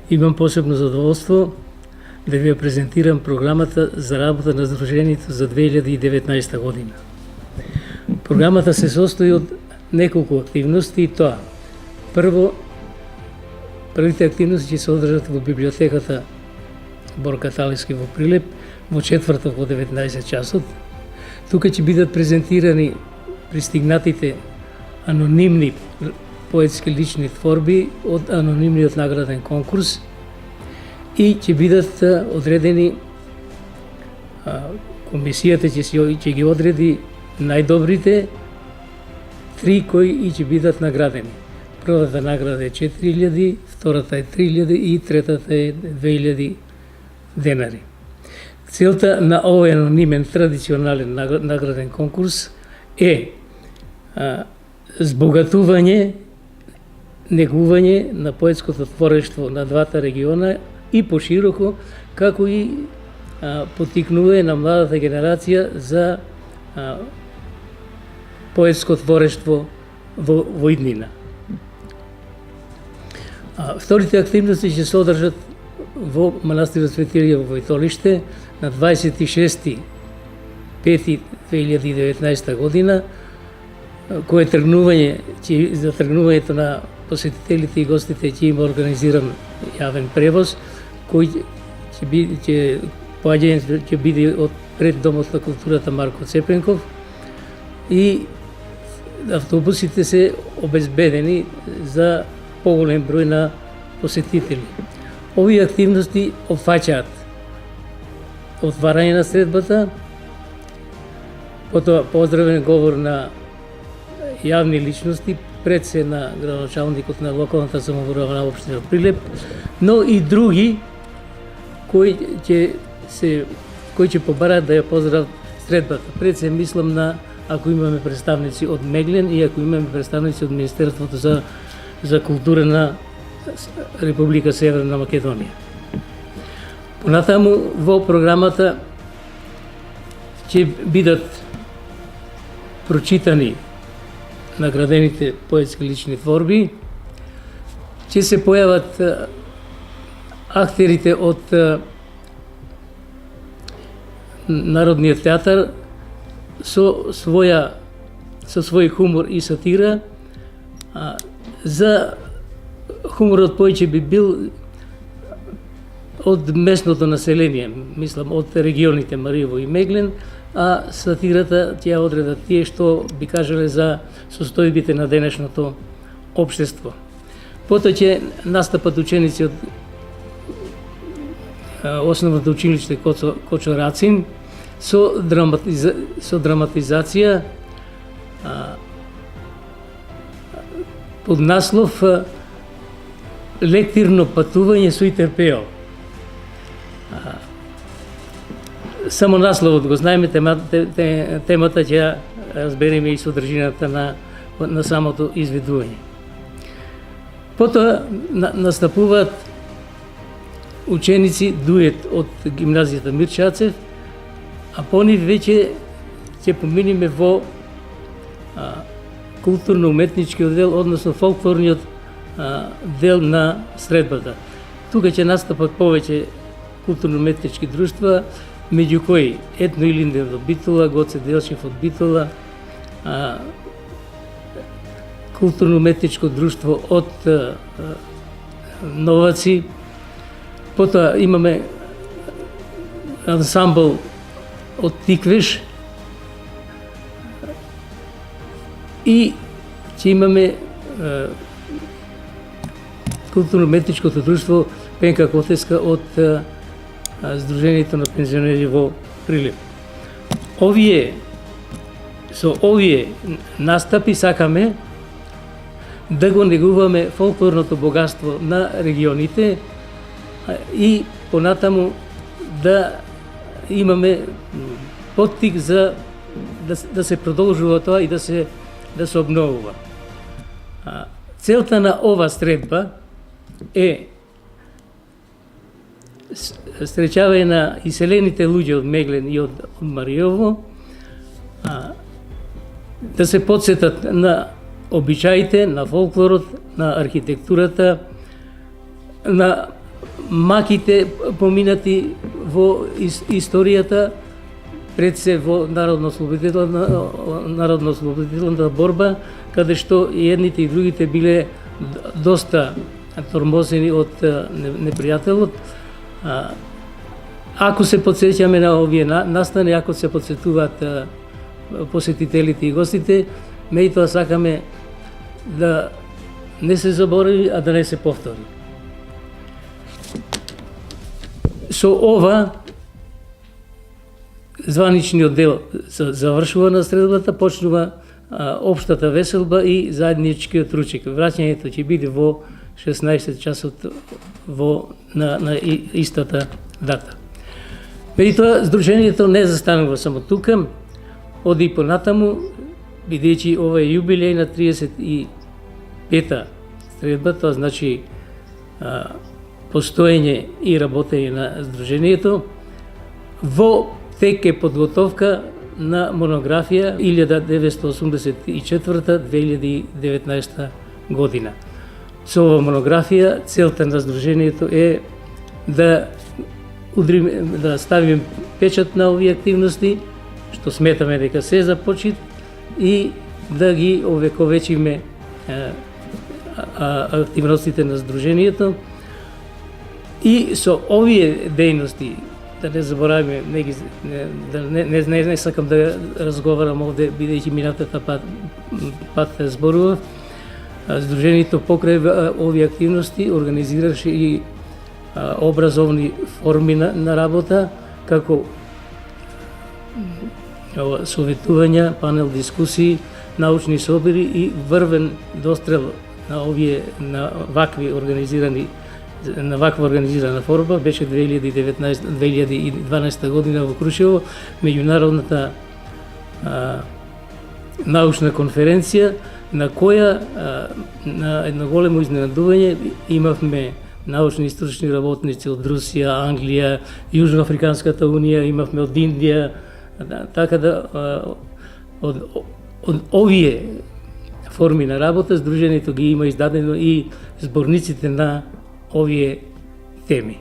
Имам посебно задоволство да ви презентирам програмата за работа на Сдружението за 2019 година. Програмата се состои од неколку активности и тоа. Прво, првите активности ќе се одржат во библиотеката Борка Талевски во Прилеп во четврток во 19 часот. Тука ќе бидат презентирани пристигнатите анонимни поетски лични творби од анонимниот награден конкурс и ќе бидат одредени, комисијата ќе ги одреди најдобрите три кои и ќе бидат наградени. Првата награда е 4000, втората е 3000 и третата е 2000 денари. Целта на овој анонимен традиционален награден конкурс е збогатување, негување на поетското творештво на двата региона и пошироко, како и поттикнување на младата генерација за поетско творештво во иднина. Вторите активности ќе се одржат во манастирот Свети Илија во Војтолиште на 26.5.2019 година, кое тргнување, за тргнувањето на посетителите и гостите ќе има организиран јавен превоз, кој ќе биде од пред Домот на културата Марко Цепенков и автобусите се обезбедени за поголем број на посетители. Овие активности опфаќаат отварање на средбата, потоа поздравен говор на јавни личности, пред се на градоначалникот на локалната самоуправа на општина Прилеп, но и други кои ќе побараат да ја поздрават средбата. Пред се мислам на ако имаме представници од Меглен и ако имаме представници од Министерството за култура на Република Северна Македонија. Понатаму во програмата ќе бидат прочитани наградените поетски лични творби, ќе се појават актерите од Народниот театар со свој хумор и сатира. За хуморот повеќе би бил од местното население, мислам од регионите Мариево и Меглен, а сатирата ќе ја одредат тие што би кажале за состојбите на денешното општество. Потоа ќе настапат ученици од основното училиште Кочо Рацин со драматизација под наслов лектирно патување со Итер-Пео. Само насловот го знаеме, темата ќе разбереме и содржината на самото изведување. Потоа настапуваат ученици дует од гимназијата Мирчацев, а по нив веќе ќе поминиме во културно-уметничкиот дел, односно фолклорниот дел на средбата. Тука ќе настапат повеќе културно-уметнички друштва, меѓу кои Етно Илинден од Битола, Гоце Делчев од Битола, културно-уметничко друштво од Новаци. Потоа имаме ансамбл од Тиквеш и ќе имаме културно-уметничкото друштво Пенка Котеска од Сдружението на пензионери во Прилеп. Со овие настапи сакаме да го негуваме фолклорното богатство на регионите и понатаму да имаме поттик за да се продолжува тоа и да се обновува. Целта на ова средба е среќавање на иселените луѓе од Меглен и од Мариево, да се потсетат на обичаите, на фолклорот, на архитектурата, на маките поминати во историјата, пред се во народно-ослободителна борба, каде што и едните и другите биле доста тормозени од непријателот. Ако се подсеќаме на овие настани, ако се подсетуваат посетителите и гостите, меѓутоа сакаме да не се заборави, а да не се повтори. Со ова званичниот дел завршува на средбата, почнува општата веселба и заедничкиот ручек. Враќањето ќе биде во 16 часот на истата дата. Меѓутоа, Сдруженијето не застанува само тука, оди и понатаму, бидејќи ова е јубилеј на 35-та средба, тоа значи постоење и работење на Сдруженијето. Во тек е подготовка на монографија 1984-2019 година. Со ова монографија целта на Сдруженијето е да ставиме печат на овие активности, што сметаме дека се започит, и да ги овековечиме активностите на Сдруженијето. И со овие дејности, да не заборавиме, не сакам да разговарам овде, бидејќи минатата пат зборував, Сдруженијето покрај овие активности организираше и образовни форми на работа, како советувања, панел дискусии, научни собори и врвен дострел на ваква организирана форма беше 2012 година во Крушево, меѓународната научна конференција, на која на едно големо изненадување имавме научни исторични работници од Русија, Англија, Јужноафриканската унија, имавме од Индија, така да од овие форми на работа Сдруженијето ги има издадено и зборниците на овие теми.